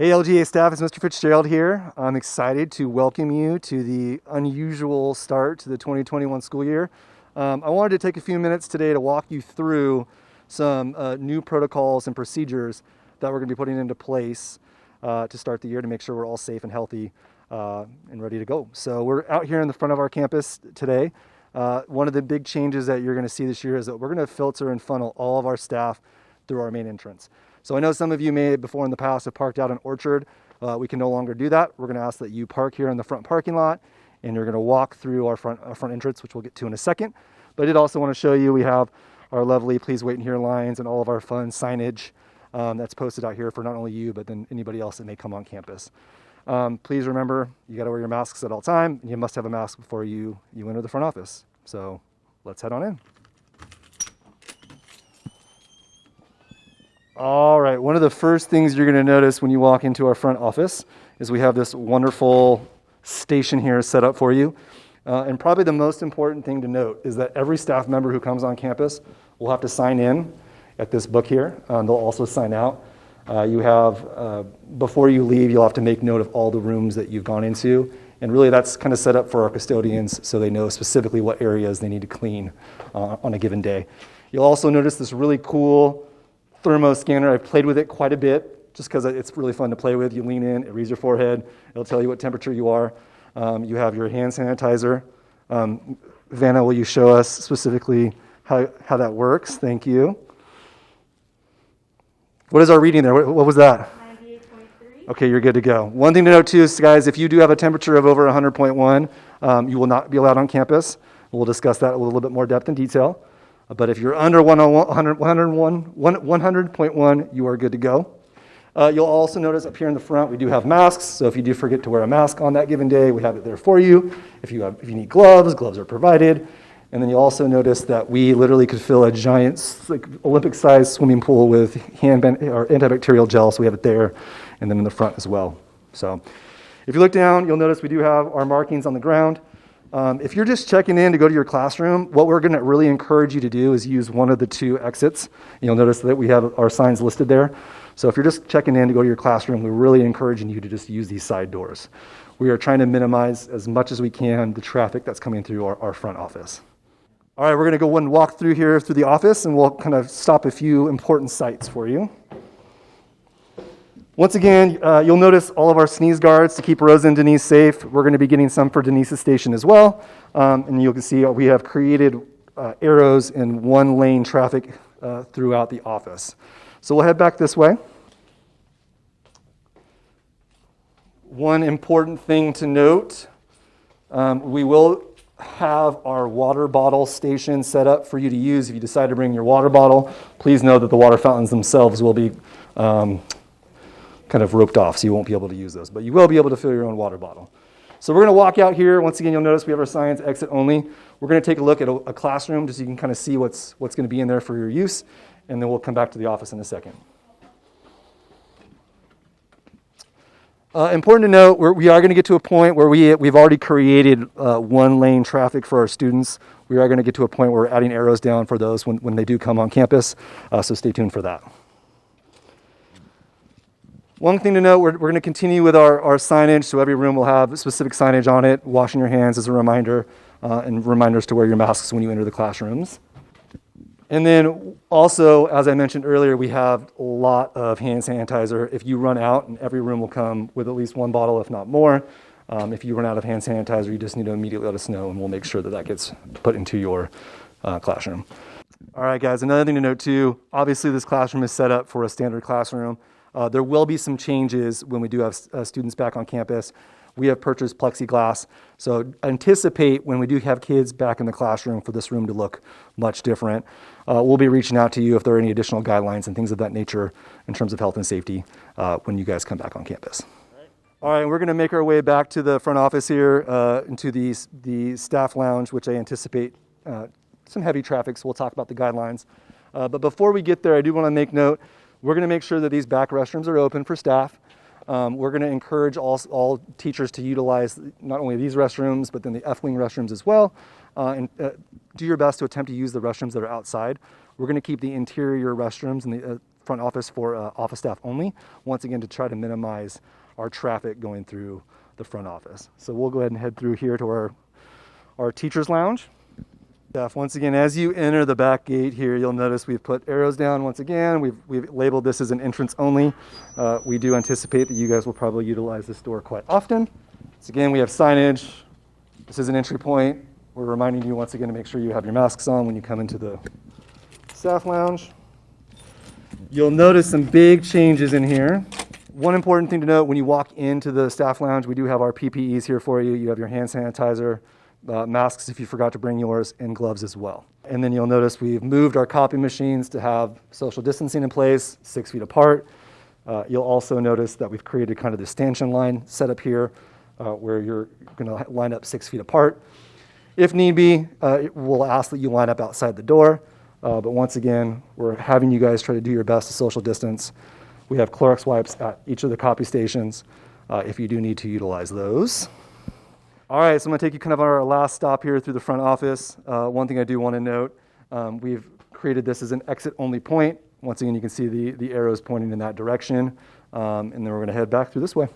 Hey LGA staff, it's Mr. Fitzgerald here. I'm excited to welcome you to the unusual start to the 2021 school year. I wanted to take a few minutes today to walk you through some new protocols and procedures that we're going to be putting into place to start the year to make sure we're all safe and healthy and ready to go. So we're out here in the front of our campus today. One of the big changes that you're going to see this year is that we're going to filter and funnel all of our staff through our main entrance. So I know some of you may before in the past have parked out in Orchard. We can no longer do that. We're going to ask that you park here in the front parking lot, and you're going to walk through our front entrance, which we'll get to in a second. But I did also want to show you we have our lovely "Please wait in here" lines and all of our fun signage that's posted out here for not only you, but then anybody else that may come on campus. Please remember, you got to wear your masks at all time. You must have a mask before you enter the front office. So let's head on in. All right, one of the first things you're going to notice when you walk into our front office is we have this wonderful station here set up for you. And probably the most important thing to note is that every staff member who comes on campus will have to sign in at this book here. They'll also sign out. Before you leave, you'll have to make note of all the rooms that you've gone into. And really that's kind of set up for our custodians so they know specifically what areas they need to clean on a given day. You'll also notice this really cool thermo scanner. I've played with it quite a bit just because it's really fun to play with. You lean in, it reads your forehead, it'll tell you what temperature you are. You have your hand sanitizer. Vanna, will you show us specifically how that works? Thank you. What is our reading there? What was that? 98.3. Okay, you're good to go. One thing to note too is, guys, if you do have a temperature of over 100.1, you will not be allowed on campus. We'll discuss that a little bit more depth and detail. But if you're under 100.1, you are good to go. You'll also notice up here in the front, we do have masks. So if you do forget to wear a mask on that given day, we have it there for you. If you need gloves are provided. And then you'll also notice that we literally could fill a giant, like Olympic-sized swimming pool with or antibacterial gel. So we have it there, and then in the front as well. So if you look down, you'll notice we do have our markings on the ground. If you're just checking in to go to your classroom, what we're going to really encourage you to do is use one of the two exits. You'll notice that we have our signs listed there. So if you're just checking in to go to your classroom, we're really encouraging you to just use these side doors. We are trying to minimize as much as we can the traffic that's coming through our front office. All right, we're going to go and walk through here through the office, and we'll kind of stop a few important sites for you. Once again, you'll notice all of our sneeze guards to keep Rosa and Denise safe. We're going to be getting some for Denise's station as well. And you can see we have created arrows in one-lane traffic throughout the office. So we'll head back this way. One important thing to note, we will have our water bottle station set up for you to use. If you decide to bring your water bottle, please know that the water fountains themselves will be kind of roped off, so you won't be able to use those. But you will be able to fill your own water bottle. So we're going to walk out here. Once again, you'll notice we have our signs, exit only. We're going to take a look at a classroom just so you can kind of see what's going to be in there for your use, and then we'll come back to the office in a second. Important to note, we are going to get to a point where we've already created one-lane traffic for our students. We are going to get to a point where we're adding arrows down for those when they do come on campus, so stay tuned for that. One thing to note, we're going to continue with our signage, so every room will have specific signage on it, washing your hands as a reminder, and reminders to wear your masks when you enter the classrooms. And then also, as I mentioned earlier, we have a lot of hand sanitizer. If you run out, and every room will come with at least one bottle, if not more. If you run out of hand sanitizer, you just need to immediately let us know, and we'll make sure that gets put into your classroom. All right, guys, another thing to note too, obviously this classroom is set up for a standard classroom. There will be some changes when we do have students back on campus. We have purchased plexiglass, so anticipate when we do have kids back in the classroom for this room to look much different. We'll be reaching out to you if there are any additional guidelines and things of that nature in terms of health and safety when you guys come back on campus. All right, we're going to make our way back to the front office here into the staff lounge, which I anticipate some heavy traffic, so we'll talk about the guidelines. But before we get there, I do want to make note, we're going to make sure that these back restrooms are open for staff. We're going to encourage all teachers to utilize not only these restrooms, but then the F-wing restrooms as well. And do your best to attempt to use the restrooms that are outside. We're going to keep the interior restrooms and the front office for office staff only, once again to try to minimize our traffic going through the front office. So we'll go ahead and head through here to our teacher's lounge. Once again, as you enter the back gate here, you'll notice we've put arrows down once again. We've labeled this as an entrance only. We do anticipate that you guys will probably utilize this door quite often. So again, we have signage. This is an entry point. We're reminding you once again to make sure you have your masks on when you come into the staff lounge. You'll notice some big changes in here. One important thing to note, when you walk into the staff lounge, we do have our PPEs here for you. You have your hand sanitizer, masks if you forgot to bring yours, and gloves as well. And then you'll notice we've moved our copy machines to have social distancing in place, 6 feet apart. You'll also notice that we've created kind of the stanchion line set up here where you're going to line up 6 feet apart. If need be, we'll ask that you line up outside the door. But once again, we're having you guys try to do your best to social distance. We have Clorox wipes at each of the copy stations if you do need to utilize those. All right, so I'm going to take you kind of on our last stop here through the front office. One thing I do want to note, we've created this as an exit-only point. Once again, you can see the arrows pointing in that direction. And then we're going to head back through this way.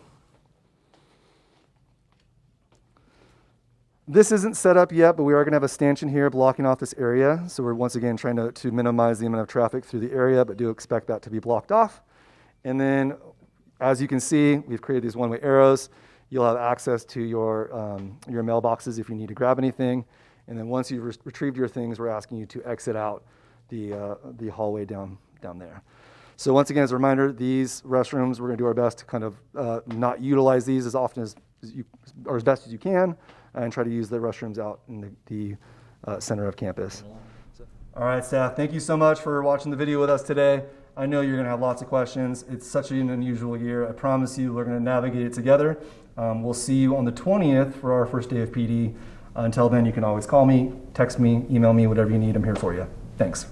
This isn't set up yet, but we are going to have a stanchion here blocking off this area. So we're once again trying to minimize the amount of traffic through the area, but do expect that to be blocked off. And then, as you can see, we've created these one-way arrows. You'll have access to your mailboxes if you need to grab anything. And then once you've retrieved your things, we're asking you to exit out the hallway down there. So once again, as a reminder, these restrooms, we're going to do our best to kind of not utilize these as often as you, or as best as you can, and try to use the restrooms out in the center of campus. All right, staff, thank you so much for watching the video with us today. I know you're going to have lots of questions. It's such an unusual year. I promise you we're going to navigate it together. We'll see you on the 20th for our first day of PD. Until then, you can always call me, text me, email me, whatever you need. I'm here for you. Thanks.